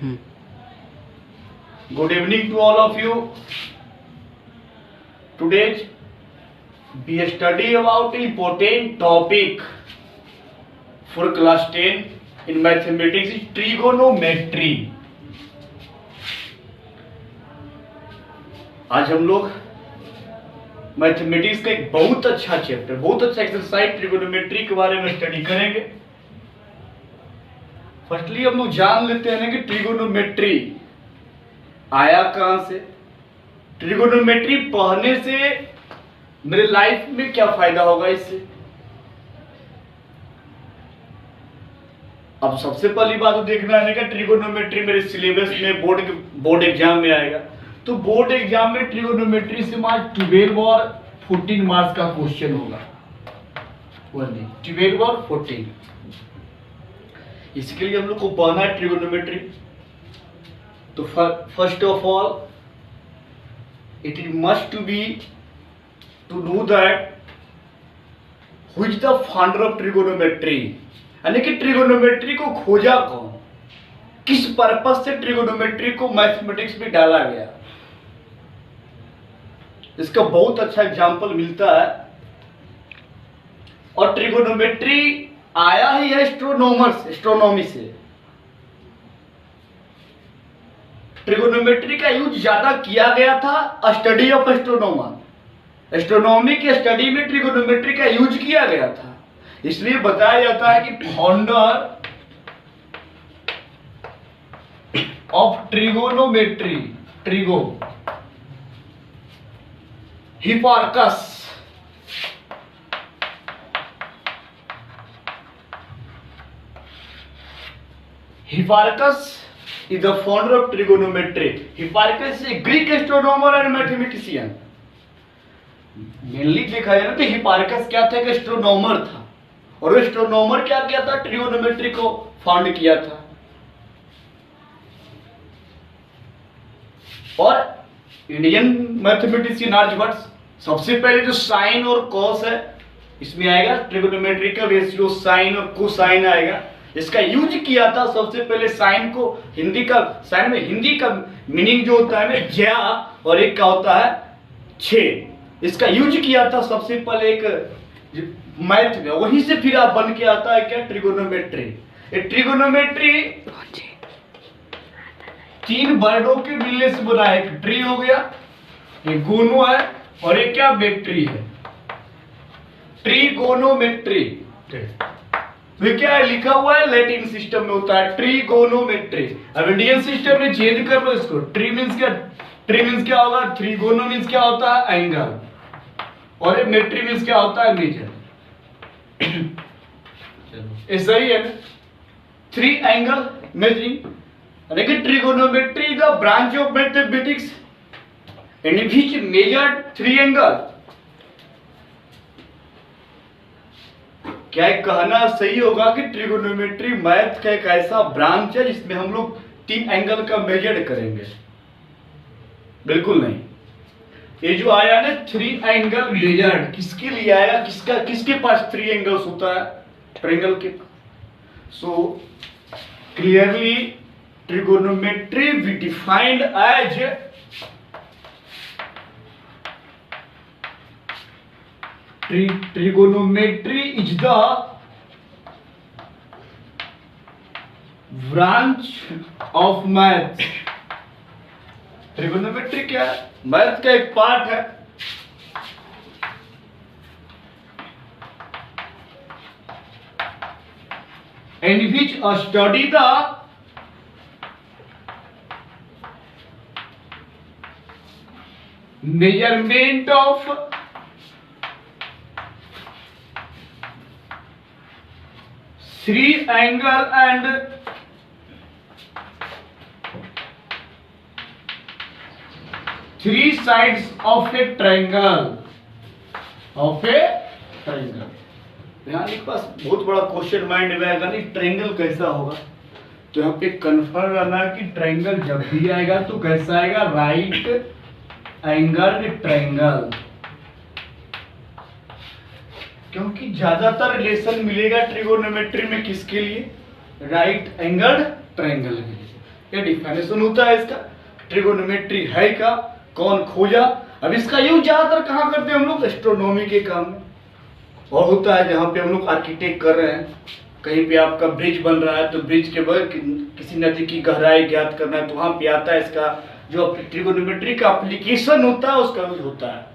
Good evening to all of you. Today we study about important topic for class 10 in mathematics is trigonometry. आज हम लोग mathematics का एक बहुत अच्छा चैप्टर, बहुत अच्छा एक्सरसाइज ट्रिगोनोमेट्री के बारे में स्टडी करेंगे। फर्स्टली हम लोग जान लेते हैं कि ट्रिगोनोमेट्री आया कहां से। ट्रिगोनोमेट्री पढ़ने से मेरे लाइफ में क्या फायदा होगा इससे। अब सबसे पहली बात तो देखना है कि ट्रिगोनोमेट्री मेरे सिलेबस में बोर्ड एग्जाम में आएगा, तो बोर्ड एग्जाम में ट्रिगोनोमेट्री से मार्क्स 12 और 14 मार्क्स का क्वेश्चन होगा। 12 और 14, इसके लिए हम लोग को पढ़ना है ट्रिगोनोमेट्री। तो first of all it is must to be to know that who is the founder of trigonometry, यानी कि ट्रिगोनोमेट्री को खोजा कौन, किस पर्पस से ट्रिगोनोमेट्री को मैथमेटिक्स में डाला गया। इसका बहुत अच्छा एग्जाम्पल मिलता है। और ट्रिगोनोमेट्री आया ही है एस्ट्रोनॉमी से। ट्रिगोनोमेट्री का यूज ज्यादा किया गया था स्टडी ऑफ एस्ट्रोनॉमर। एस्ट्रोनॉमी की स्टडी में ट्रिगोनोमेट्री का यूज किया गया था, इसलिए बताया जाता है कि founder of trigonometry Hipparchus. Hipparchus is the founder of trigonometry. Hipparchus is a Greek astronomer and mathematician. Mainly देखा जाए तो हिपार्कस क्या था, एक एस्ट्रोनॉमर था, और एस्ट्रोनॉमर क्या किया था, ट्रिगोनोमेट्री को फाउंड किया था। और इंडियन मैथमेटिशियन आर्यभट्ट सबसे पहले जो साइन और कॉस है इसमें आएगा, ट्रिगोनोमेट्रिकल रेशियो साइन और कोसाइन आएगा, इसका यूज किया था सबसे पहले। साइन को साइन में हिंदी का मीनिंग जो होता है ज्या और एक का होता है छे, इसका यूज किया था सबसे पहले एक मैथ में। वहीं से फिर आप बन के आता है क्या, ट्रिगोनोमेट्री। ट्रिगोनोमेट्री 3 वर्डों के मिलने से बना है। एक ट्री हो गया, एक गोनो है, और एक क्या, मेट्री है। ट्रिगोनोमेट्री तो क्या है, लिखा हुआ है लैटिन सिस्टम में होता है ट्रिगोनोमेट्री। अब इंडियन सिस्टम में चेंज कर लो इसको। ट्री मींस क्या होगा, ट्रिगोनो मींस क्या होता है, एंगल, और मेट्री मींस क्या होता है, मेजर। ऐसा ही है ना, 3 एंगल मेजरिंग। लेकिन trigonometry the branch of mathematics in which measured 3 angle. क्या कहना सही होगा कि ट्रिगोनोमेट्री मैथ का एक ऐसा ब्रांच है जिसमें हम लोग 3 एंगल का मेजर करेंगे? बिल्कुल नहीं। ये जो आया ना 3 एंगल मेजर्ड, किसके लिए आया, किसके पास 3 एंगल्स होता है, ट्रायंगल के। So clearly trigonometry we defined as trigonometry is the branch of math। Trigonometry क्या है, मैथ का एक पार्ट है। in which study the measurement of three angle and three sides of a triangle। यहाँ एक पास बहुत बड़ा क्वेश्चन माइंड में आएगा, नहीं ट्रायंगल कैसा होगा। तो यहाँ पे कंफर्म रहना कि ट्रायंगल जब भी आएगा तो कैसा आएगा, राइट एंगल ट्रायंगल। क्योंकि ज्यादातर रिलेशन मिलेगा ट्रिगोनोमेट्री में किसके लिए, राइट एंगल ट्रायंगल के लिए। ये डिफिनेशन होता है इसका। ट्रिगोनोमेट्री है क्या, कौन खोजा। अब इसका यूज ज्यादातर कहाँ करते हैं हम लोग, एस्ट्रोनॉमी के काम में। और होता है जहाँ पे हम लोग आर्किटेक्ट कर रहे हैं, कहीं पे आपका ब्रिज बन रहा है तो ब्रिज के बगल किसी नदी की गहराई ज्ञात करना है तो वहां पे आता है इसका जो ट्रिगोनोमेट्री का एप्लीकेशन होता है उसका यूज होता है।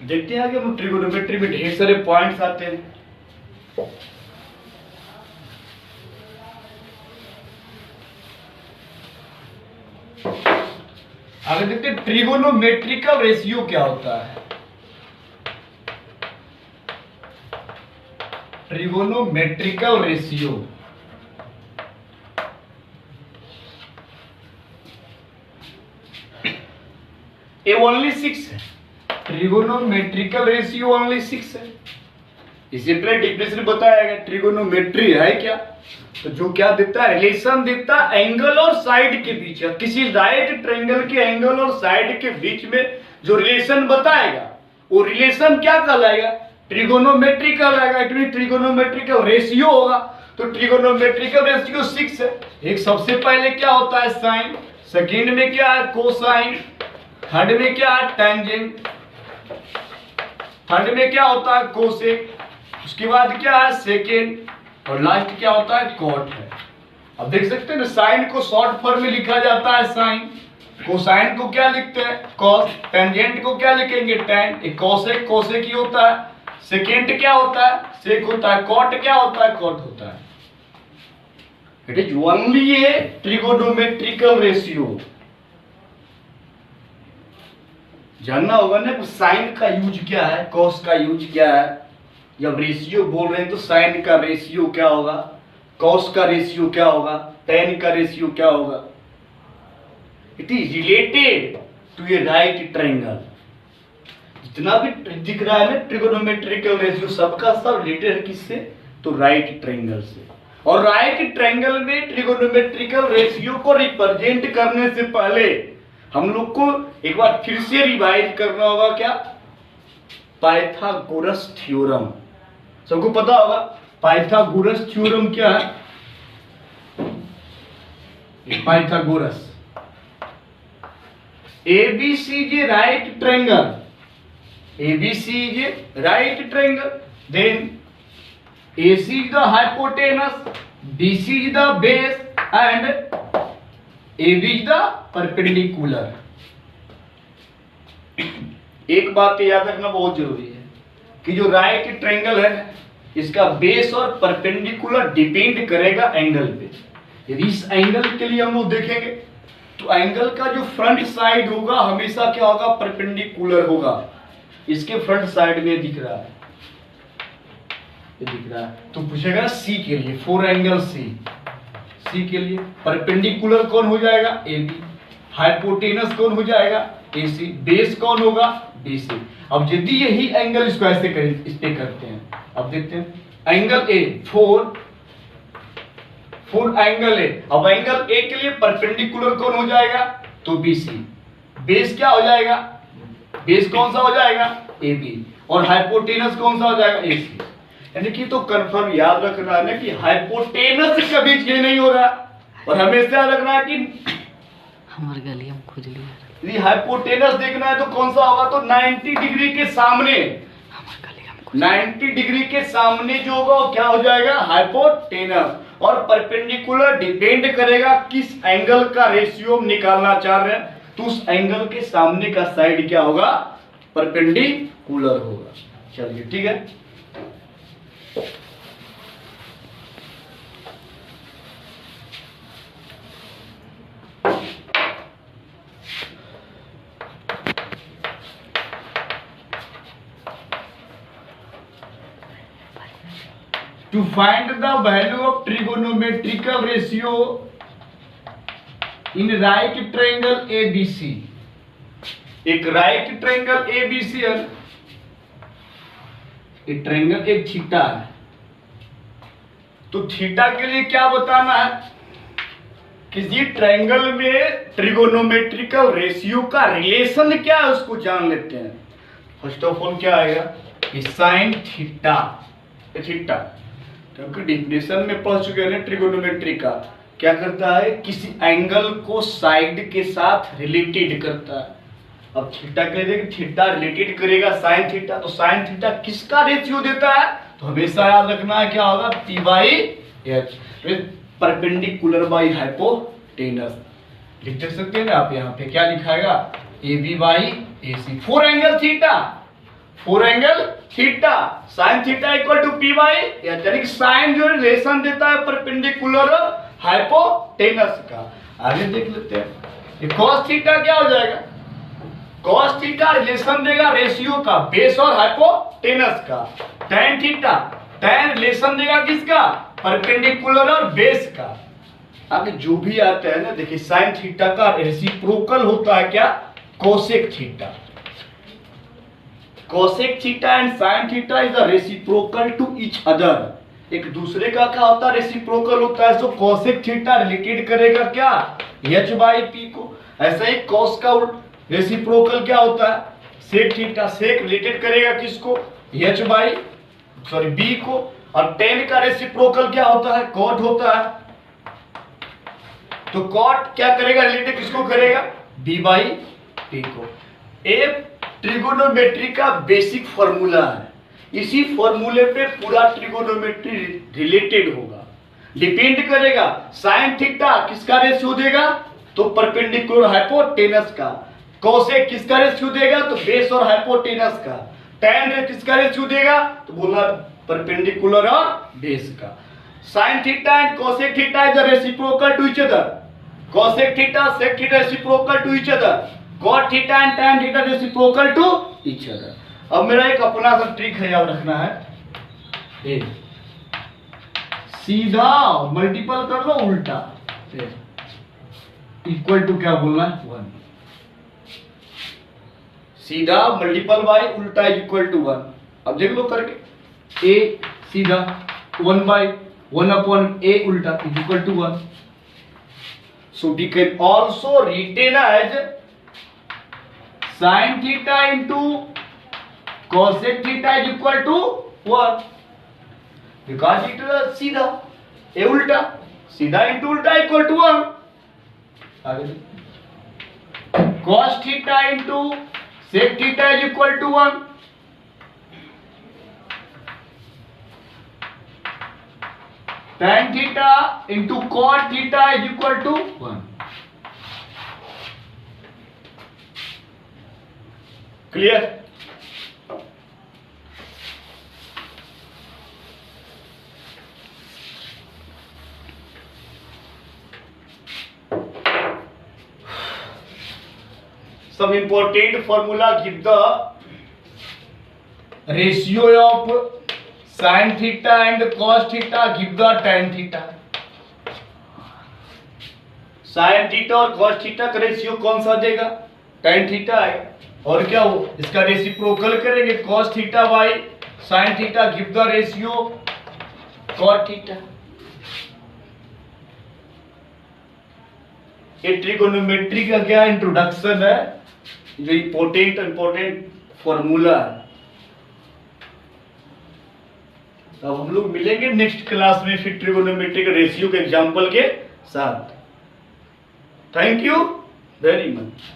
देखते हैं आगे हम ट्रिगोनोमेट्री में ढेर सारे पॉइंट्स आते हैं। आगे देखते हैं ट्रिगोनोमेट्रिकल रेशियो क्या होता है। ट्रिगोनोमेट्रिकल रेशियो ये ओनली 6 है। ट्रिगोनोमेट्रिकल रेशियो ओनली 6 है। इसी पहले डिफिनेशन बताया गया। ट्रिगोनोमेट्री है क्या, तो जो क्या देता है, रिलेशन देता है एंगल और साइड के बीच। किसी राइट ट्रायंगल के एंगल और साइड के बीच में जो रिलेशन बताएगा वो रिलेशन क्या कहलाएगा, ट्रिगोनोमेट्री कहलाएगा। ट्रिगोनोमेट्रिकल रेशियो होगा। तो ट्रिगोनोमेट्रिकल रेशियो 6 है। एक सबसे पहले क्या होता है, साइन। सेकेंड में क्या है, कोसाइन। थर्ड में क्या है, टेंजेंट। थर्ड में क्या होता है, कोसेक। उसके बाद क्या है, सेकेंड। और लास्ट क्या होता है, कॉट है। अब देख सकते हैं ना, साइन को शॉर्ट फॉर्म में लिखा जाता है साइन। कोसाइन को क्या लिखते हैं, कॉस। टेंजेंट को क्या लिखेंगे, टेन। कोसेक, कोसेक ही होता है। सेकेंड क्या होता है, सेक होता है। कॉट क्या होता है, कॉट होता है। It is only A trigonometrical ratio. जानना होगा ना साइन का यूज क्या है, कॉस का यूज क्या है। जब रेशियो बोल रहे हैं तो साइन का रेशियो क्या होगा, कॉस का रेशियो क्या होगा, टेन का रेशियो क्या होगा। It is related to a right triangle. जितना भी दिख रहा है ना ट्रिगोनोमेट्रिकल रेशियो, सबका सब रिलेटेड है किससे, तो राइट ट्रायंगल से। और राइट ट्रायंगल में ट्रिगोनोमेट्रिकल रेशियो को रिप्रेजेंट करने से पहले हम लोग को एक बार फिर से रिवाइज करना होगा क्या, पाइथागोरस थ्योरम। सबको पता होगा पाइथागोरस थ्योरम क्या है। Pythagoras ABC is a right triangle. ABC is a right triangle. Then AC is the hypotenuse, BC is the base, and AB is the perpendicular. एक बात याद रखना बहुत जरूरी है कि जो राइट ट्रायंगल है इसका बेस और परपेंडिकुलर डिपेंड करेगा एंगल पे। यदि इस एंगल के लिए हम लोग देखेंगे तो एंगल का जो फ्रंट साइड होगा हमेशा क्या होगा, परपेंडिकुलर होगा। इसके फ्रंट साइड में दिख रहा है, ये दिख रहा है। तो पूछेगा सी के लिए, फोर एंगल सी के लिए परपेंडिकुलर कौन हो जाएगा, AB। हाइपोटेनस कौन हो जाएगा, AC। बेस कौन होगा, BC। अब यदि यही एंगल इसको ऐसे करें, इस पे करते हैं। अब देखते हैं एंगल A, फोर एंगल है। अब एंगल A के लिए परपेंडिकुलर कौन हो जाएगा, तो BC। बेस क्या हो जाएगा, बेस कौन सा हो जाएगा, AB। और हाइपोटेनस कौन सा हो जाएगा, AC। यानी कि तो कंफर्म याद रखना है ना कि हाइपोटेनस कभी चेंज नहीं हो रहा, और हमेशा रखना है कि हमारे गली में खुजली है। यदि हाइपोटेनस देखना है तो कौन सा होगा, तो 90 डिग्री के सामने, 90 डिग्री के सामने जो होगा वो क्या हो जाएगा, हाइपोटेनस। और परपेंडिकुलर डिपेंड करेगा किस एंगल का रेशियो निकालना चाह रहे हैं, तो उस एंगल के सामने का साइड क्या होगा, परपेंडिकुलर होगा। चलिए ठीक है। To find the value of trigonometrical ratio in right triangle ABC। एक राइट ट्रायंगल ABC है, एक ट्रायंगल एक थीटा है। तो थीटा के लिए क्या बताना है, किसी ट्रायंगल में ट्रिगोनोमेट्रिकल रेशियो का रिलेशन क्या है उसको जान लेते हैं। फर्स्ट ऑफ ऑल क्या आएगा, साइन थीटा। थीटा क्योंकि डिफिनेशन में पढ़ चुके हैं ट्रिगोनोमेट्री का, क्या करता है, किसी एंगल को साइड के साथ रिलेटेड करता है। अब थीटा कह दे कि थीटा रिलेटेड करेगा साइन थीटा, तो साइन थीटा किसका रेशियो देता है, तो हमेशा याद रखना है क्या होगा, P by H, perpendicular by hypotenuse. लिख सकते हैं ना आप, यहाँ पे क्या लिखाएगा, A B by A C, for angle theta, for angle theta sine theta equal to P by H, यानी साइन जो रिलेशन देता है परपेंडिकुलर हाइपोटेनस का। आगे देख लेते हैं, ये cos थीटा क्या हो जाएगा, cos थीटा रिलेशन देगा रेशियो का बेस और हाइपोटेनस का। tan थीटा tan रिलेशन देगा किसका, परपेंडिकुलर और बेस का। आगे जो भी आता है ना, देखिए sin थीटा का रेसिप्रोकल होता है क्या, cosec theta. cosec theta and sin theta is the reciprocal to each other, एक दूसरे का क्या होता है, रेसिप्रोकल होता है। सो cosec थीटा रिलेटेड करेगा क्या, h बाई p को। ऐसा ही cos का रेसिप्रोकल क्या होता है, sec थीटा, sec रिलेटेड करेगा किसको, h बाई b को। और tan का रेसिप्रोकल क्या होता है, cot होता है, तो cot क्या करेगा, रिलेटेड किसको करेगा, b बाई p को। ये ट्रिगोनोमेट्री का बेसिक फॉर्मूला है, इसी फॉर्मूले पे पूरा ट्रिगोनोमेट्री रिलेटेड होगा। डिपेंड करेगा साइन थीटा किसका रेशियो देगा, तो परपेंडिकुलर हाइपोटेनस का। कोसेक किसका रेशियो देगा, तो बेस और हाइपोटेनस का। tan किसका रेशियो देगा, तो बोला परपेंडिकुलर और बेस का। Sine theta and cosec theta is reciprocal to each other, cosec theta sec theta reciprocal to each other, cot theta and tan theta reciprocal to each other. अब मेरा एक अपना सा ट्रिक है, याद रखना है, ए सीधा मल्टीपल कर लो उल्टा, इक्वल टू क्या बोलना है, 1। सीधा मल्टीपल बाय उल्टा इज इक्वल टू 1। अब देख लो करके, ए सीधा 1 बाय 1 अपॉन ए उल्टा is equal to 1। So we can also written as sin theta into cosec theta is equal to 1, because it is सीधा, ए उल्टा, सीधा इनटू उल्टा इक्वल टू 1। आगे cos theta into sec theta is equal to 1। tan theta into cot theta is equal to 1। Clear? Some important formula give the ratio of sin theta and cos theta give the tan theta। sin theta और cos theta का ratio कौन सा देगा, tan theta है। और क्या हो, इसका रेसिप्रोकल करेंगे, cos theta by sin theta give the ratio cot theta. ये ट्रिगोनोमेट्री का क्या इंट्रोडक्शन है, जो इंपॉर्टेंट फॉर्मूला है। अब हम लोग मिलेंगे नेक्स्ट क्लास में फिर ट्रिगोनोमेट्री के रेशियो के एग्जांपल के साथ। Thank you very much.